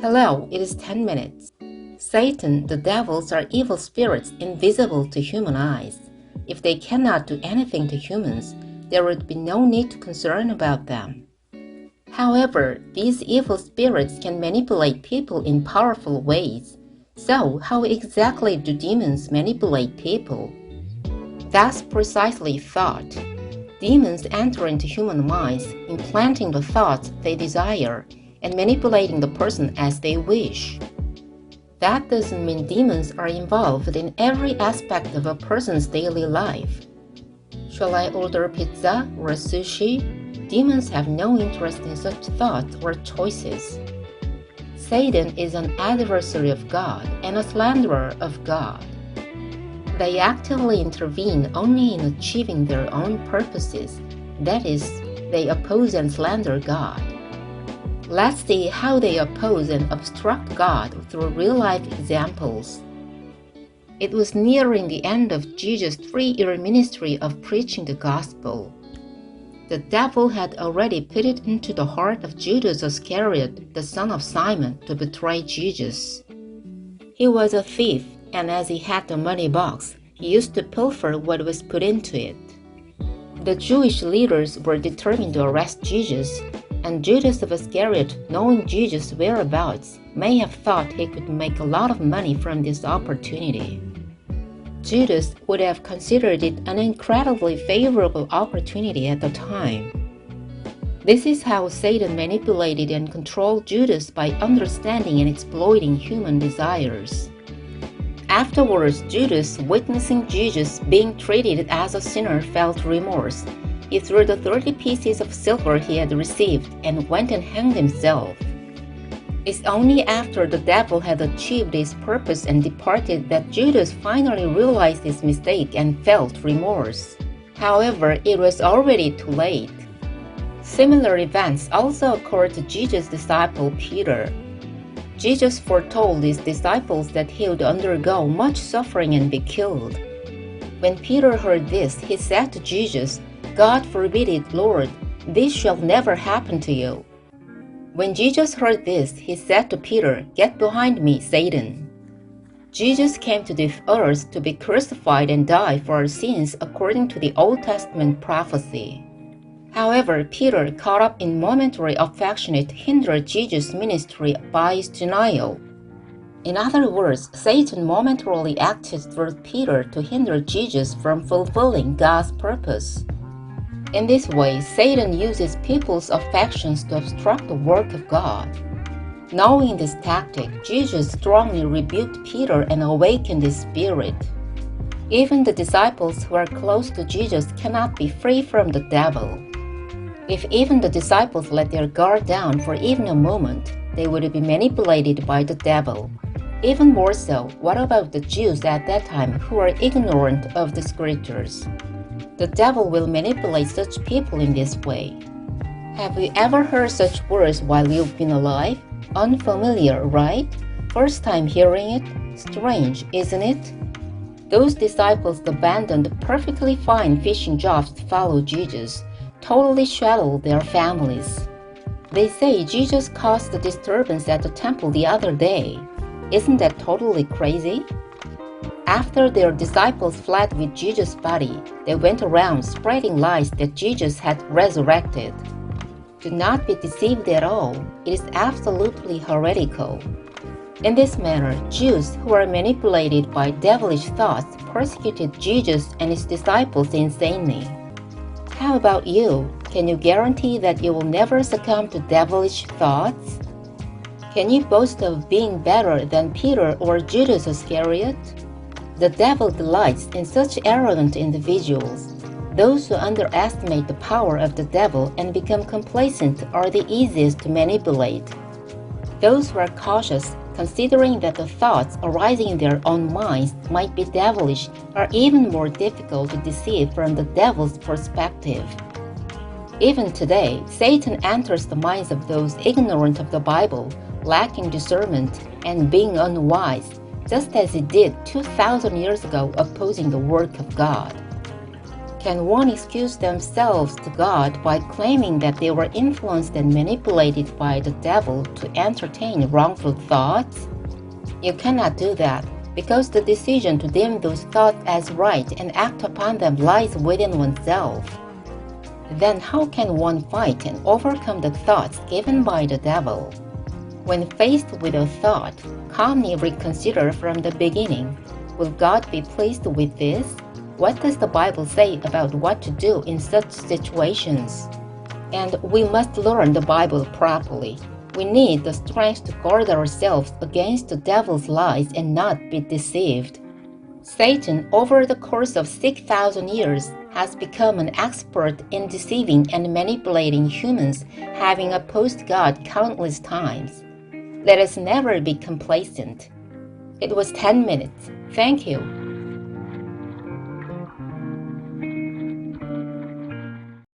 Hello, it is 10 minutes. Satan, the devils are evil spirits invisible to human eyes. If they cannot do anything to humans, there would be no need to concern about them. However, these evil spirits can manipulate people in powerful ways. So, how exactly do demons manipulate people? That's precisely thought. Demons enter into human minds, implanting the thoughts they desire and manipulating the person as they wish. That doesn't mean demons are involved in every aspect of a person's daily life. Shall I order pizza or sushi? Demons have no interest in such thoughts or choices. Satan is an adversary of God and a slanderer of God. They actively intervene only in achieving their own purposes, that is, they oppose and slander God. Let's see how they oppose and obstruct God through real-life examples. It was nearing the end of Jesus' 3-year ministry of preaching the gospel. The devil had already put it into the heart of Judas Iscariot, the son of Simon, to betray Jesus. He was a thief, and as he had the money box, he used to pilfer what was put into it. The Jewish leaders were determined to arrest Jesus, and Judas of Iscariot, knowing Jesus' whereabouts, may have thought he could make a lot of money from this opportunity. Judas would have considered it an incredibly favorable opportunity at the time. This is how Satan manipulated and controlled Judas by understanding and exploiting human desires. Afterwards, Judas, witnessing Jesus being treated as a sinner, felt remorse. He threw the 30 pieces of silver he had received and went and hanged himself. It's only after the devil had achieved his purpose and departed that Judas finally realized his mistake and felt remorse. However, it was already too late. Similar events also occurred to Jesus' disciple Peter. Jesus foretold his disciples that he would undergo much suffering and be killed. When Peter heard this, he said to Jesus, "God forbid it, Lord, this shall never happen to you." When Jesus heard this, he said to Peter, "Get behind me, Satan." Jesus came to this earth to be crucified and die for our sins according to the Old Testament prophecy. However, Peter, caught up in momentary affection, hindered Jesus' ministry by his denial. In other words, Satan momentarily acted through Peter to hinder Jesus from fulfilling God's purpose. In this way, Satan uses people's affections to obstruct the work of God. Knowing this tactic, Jesus strongly rebuked Peter and awakened his spirit. Even the disciples who are close to Jesus cannot be free from the devil. If even the disciples let their guard down for even a moment, they would be manipulated by the devil. Even more so, what about the Jews at that time who are ignorant of the scriptures? The devil will manipulate such people in this way. Have you ever heard such words while you've been alive? Unfamiliar, right? First time hearing it? Strange, isn't it? Those disciples abandoned perfectly fine fishing jobs to follow Jesus, totally shadowed their families. They say Jesus caused the disturbance at the temple the other day. Isn't that totally crazy? After their disciples fled with Jesus' body, they went around spreading lies that Jesus had resurrected. Do not be deceived at all. It is absolutely heretical. In this manner, Jews who are manipulated by devilish thoughts persecuted Jesus and his disciples insanely. How about you? Can you guarantee that you will never succumb to devilish thoughts? Can you boast of being better than Peter or Judas Iscariot? The devil delights in such arrogant individuals. Those who underestimate the power of the devil and become complacent are the easiest to manipulate. Those who are cautious, considering that the thoughts arising in their own minds might be devilish, are even more difficult to deceive from the devil's perspective. Even today, Satan enters the minds of those ignorant of the Bible, lacking discernment, and being unwise, just as he did 2,000 years ago opposing the work of God. Can one excuse themselves to God by claiming that they were influenced and manipulated by the devil to entertain wrongful thoughts? You cannot do that, because the decision to deem those thoughts as right and act upon them lies within oneself. Then how can one fight and overcome the thoughts given by the devil? When faced with a thought, calmly reconsider from the beginning. Will God be pleased with this? What does the Bible say about what to do in such situations? And we must learn the Bible properly. We need the strength to guard ourselves against the devil's lies and not be deceived. Satan, over the course of 6,000 years, has become an expert in deceiving and manipulating humans, having opposed God countless times. Let us never be complacent. It was 10 minutes. Thank you.